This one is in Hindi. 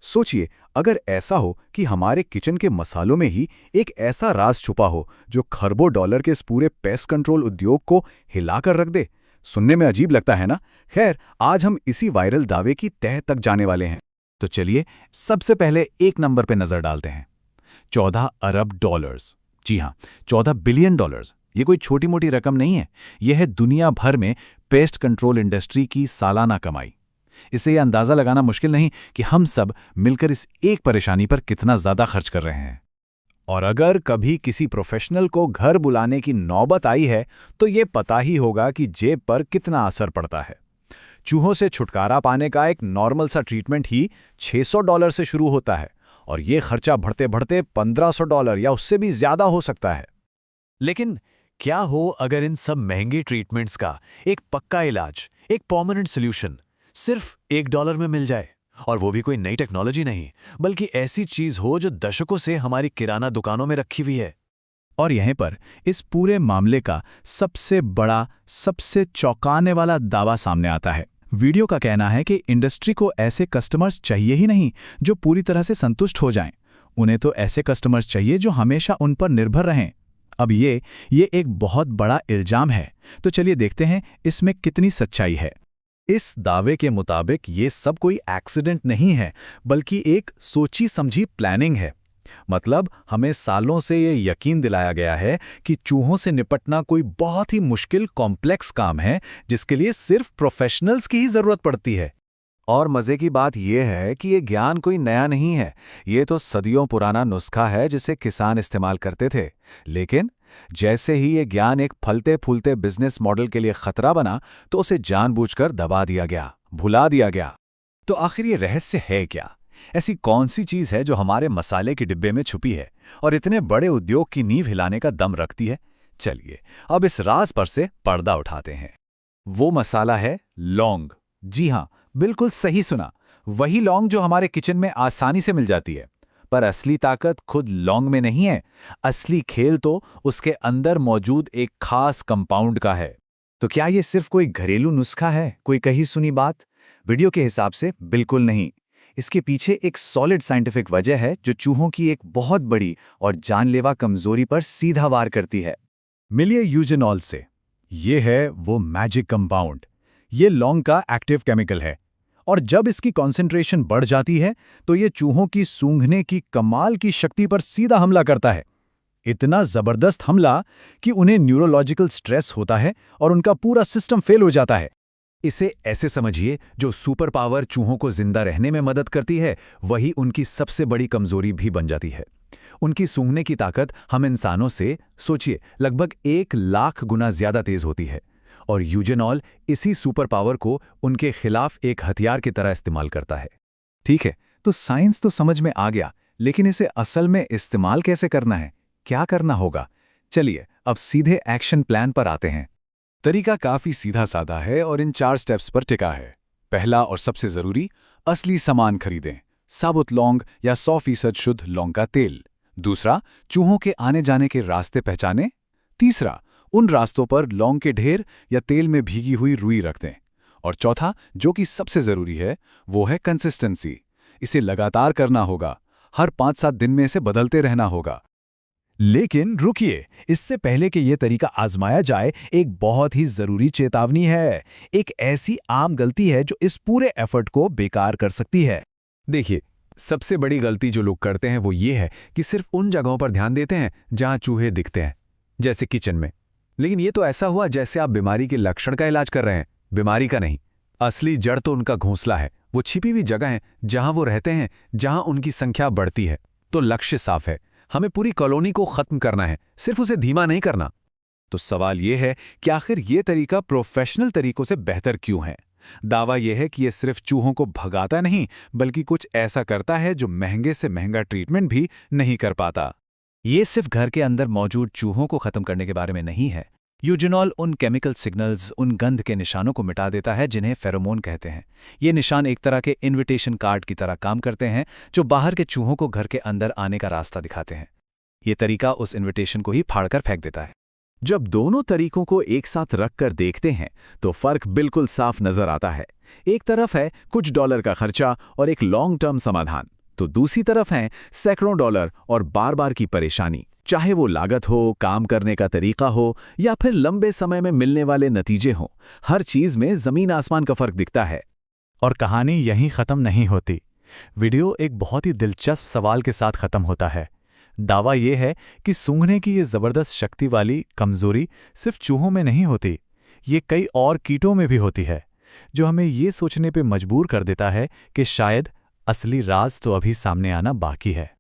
सोचिए, अगर ऐसा हो कि हमारे किचन के मसालों में ही एक ऐसा राज छुपा हो जो खरबों डॉलर के इस पूरे पेस्ट कंट्रोल उद्योग को हिलाकर रख दे। सुनने में अजीब लगता है ना? खैर, आज हम इसी वायरल दावे की तह तक जाने वाले हैं। तो चलिए, सबसे पहले एक नंबर पे नजर डालते हैं। 14 अरब डॉलर्स। जी हाँ, 14 बिलियन डॉलर्स। ये कोई छोटी मोटी रकम नहीं है। यह है दुनिया भर में पेस्ट कंट्रोल इंडस्ट्री की सालाना कमाई। इससे यह अंदाजा लगाना मुश्किल नहीं कि हम सब मिलकर इस एक परेशानी पर कितना ज्यादा खर्च कर रहे हैं। और अगर कभी किसी प्रोफेशनल को घर बुलाने की नौबत आई है तो ये पता ही होगा कि जेब पर कितना असर पड़ता है। चूहों से छुटकारा पाने का एक नॉर्मल सा ट्रीटमेंट ही $600 से शुरू होता है और ये खर्चा बढ़ते बढ़ते $1500 या उससे भी ज्यादा हो सकता है। लेकिन क्या हो अगर इन सब महंगे ट्रीटमेंट्स का एक पक्का इलाज, एक परमानेंट सॉल्यूशन सिर्फ $1 में मिल जाए, और वो भी कोई नई टेक्नोलॉजी नहीं बल्कि ऐसी चीज हो जो दशकों से हमारी किराना दुकानों में रखी हुई है। और यहीं पर इस पूरे मामले का सबसे बड़ा, सबसे चौंकाने वाला दावा सामने आता है। वीडियो का कहना है कि इंडस्ट्री को ऐसे कस्टमर्स चाहिए ही नहीं जो पूरी तरह से संतुष्ट हो जाएं। उन्हें तो ऐसे कस्टमर्स चाहिए जो हमेशा उन पर निर्भर रहें। अब ये एक बहुत बड़ा इल्जाम है, तो चलिए देखते हैं इसमें कितनी सच्चाई है। इस दावे के मुताबिक ये सब कोई एक्सीडेंट नहीं है, बल्कि एक सोची समझी प्लानिंग है। मतलब हमें सालों से ये यकीन दिलाया गया है कि चूहों से निपटना कोई बहुत ही मुश्किल कॉम्प्लेक्स काम है जिसके लिए सिर्फ प्रोफेशनल्स की ही जरूरत पड़ती है। और मजे की बात यह है कि ये ज्ञान कोई नया नहीं है। ये तो सदियों पुराना नुस्खा है जिसे किसान इस्तेमाल करते थे। लेकिन जैसे ही ये ज्ञान एक फलते फूलते बिजनेस मॉडल के लिए खतरा बना तो उसे जानबूझकर दबा दिया गया, भुला दिया गया। तो आखिर ये रहस्य है क्या? ऐसी कौन सी चीज है जो हमारे मसाले के डिब्बे में छुपी है और इतने बड़े उद्योग की नींव हिलाने का दम रखती है? चलिए अब इस राज पर से पर्दा उठाते हैं। वो मसाला है लौंग। जी हाँ, बिल्कुल सही सुना। वही लौंग जो हमारे किचन में आसानी से मिल जाती है। पर असली ताकत खुद लौंग में नहीं है। असली खेल तो उसके अंदर मौजूद एक खास कंपाउंड का है। तो क्या ये सिर्फ कोई घरेलू नुस्खा है, कोई कही सुनी बात? वीडियो के हिसाब से बिल्कुल नहीं। इसके पीछे एक सॉलिड साइंटिफिक वजह है जो चूहों की एक बहुत बड़ी और जानलेवा कमजोरी पर सीधा वार करती है। मिलिए यूजेनॉल से। ये है वो मैजिक कंपाउंड। ये लौंग का एक्टिव केमिकल है और जब इसकी कॉन्सेंट्रेशन बढ़ जाती है तो ये चूहों की सूंघने की कमाल की शक्ति पर सीधा हमला करता है। इतना जबरदस्त हमला कि उन्हें न्यूरोलॉजिकल स्ट्रेस होता है और उनका पूरा सिस्टम फेल हो जाता है। इसे ऐसे समझिए, जो सुपर पावर चूहों को जिंदा रहने में मदद करती है वही उनकी सबसे बड़ी कमजोरी भी बन जाती है। उनकी सूंघने की ताकत हम इंसानों से, सोचिए, लगभग 1,00,000 गुना ज्यादा तेज होती है। और यूजेनॉल इसी सुपर पावर को उनके खिलाफ एक हथियार की तरह इस्तेमाल करता है। ठीक है, तो साइंस तो समझ में आ गया, लेकिन इसे असल में इस्तेमाल कैसे करना है, क्या करना होगा? चलिए अब सीधे एक्शन प्लान पर आते हैं। तरीका काफी सीधा साधा है और इन 4 स्टेप्स पर टिका है। पहला और सबसे जरूरी, असली सामान खरीदें। साबुत लौंग या 100% शुद्ध लौंग का तेल। दूसरा, चूहों के आने जाने के रास्ते पहचानें। तीसरा, उन रास्तों पर लौंग के ढेर या तेल में भीगी हुई रुई रख दें। और चौथा, जो कि सबसे जरूरी है, वो है कंसिस्टेंसी। इसे लगातार करना होगा। हर 5-7 दिन में इसे बदलते रहना होगा। लेकिन रुकिए, इससे पहले कि यह तरीका आजमाया जाए, एक बहुत ही जरूरी चेतावनी है। एक ऐसी आम गलती है जो इस पूरे एफर्ट को बेकार कर सकती है। देखिए, सबसे बड़ी गलती जो लोग करते हैं वो ये है कि सिर्फ उन जगहों पर ध्यान देते हैं जहां चूहे दिखते हैं, जैसे किचन में। लेकिन ये तो ऐसा हुआ जैसे आप बीमारी के लक्षण का इलाज कर रहे हैं, बीमारी का नहीं। असली जड़ तो उनका घोंसला है, वो छिपी हुई जगह है जहां वो रहते हैं, जहां उनकी संख्या बढ़ती है। तो लक्ष्य साफ है, हमें पूरी कॉलोनी को खत्म करना है, सिर्फ उसे धीमा नहीं करना। तो सवाल यह है कि आखिर ये तरीका प्रोफेशनल तरीकों से बेहतर क्यों है? दावा यह है कि यह सिर्फ चूहों को भगाता नहीं, बल्कि कुछ ऐसा करता है जो महंगे से महंगा ट्रीटमेंट भी नहीं कर पाता। ये सिर्फ घर के अंदर मौजूद चूहों को खत्म करने के बारे में नहीं है। यूजेनॉल उन केमिकल सिग्नल्स, उन गंध के निशानों को मिटा देता है जिन्हें फेरोमोन कहते हैं। ये निशान एक तरह के इनविटेशन कार्ड की तरह काम करते हैं जो बाहर के चूहों को घर के अंदर आने का रास्ता दिखाते हैं। ये तरीका उस इनविटेशन को ही फाड़कर फेंक देता है। जब दोनों तरीकों को एक साथ रखकर देखते हैं तो फर्क बिल्कुल साफ नजर आता है। एक तरफ है कुछ डॉलर का खर्चा और एक लॉन्ग टर्म समाधान, तो दूसरी तरफ हैं सैकड़ों डॉलर और बार बार की परेशानी, चाहे वो लागत हो, काम करने का तरीका हो या फिर लंबे समय में मिलने वाले नतीजे हों। हर चीज में जमीन आसमान का फर्क दिखता है। और कहानी यहीं ख़त्म नहीं होती। वीडियो एक बहुत ही दिलचस्प सवाल के साथ ख़त्म होता है। दावा ये है कि सूंघने की ये ज़बरदस्त शक्ति वाली कमज़ोरी सिर्फ चूहों में नहीं होती, ये कई और कीटों में भी होती है, जो हमें ये सोचने पे मजबूर कर देता है कि शायद असली राज तो अभी सामने आना बाकी है।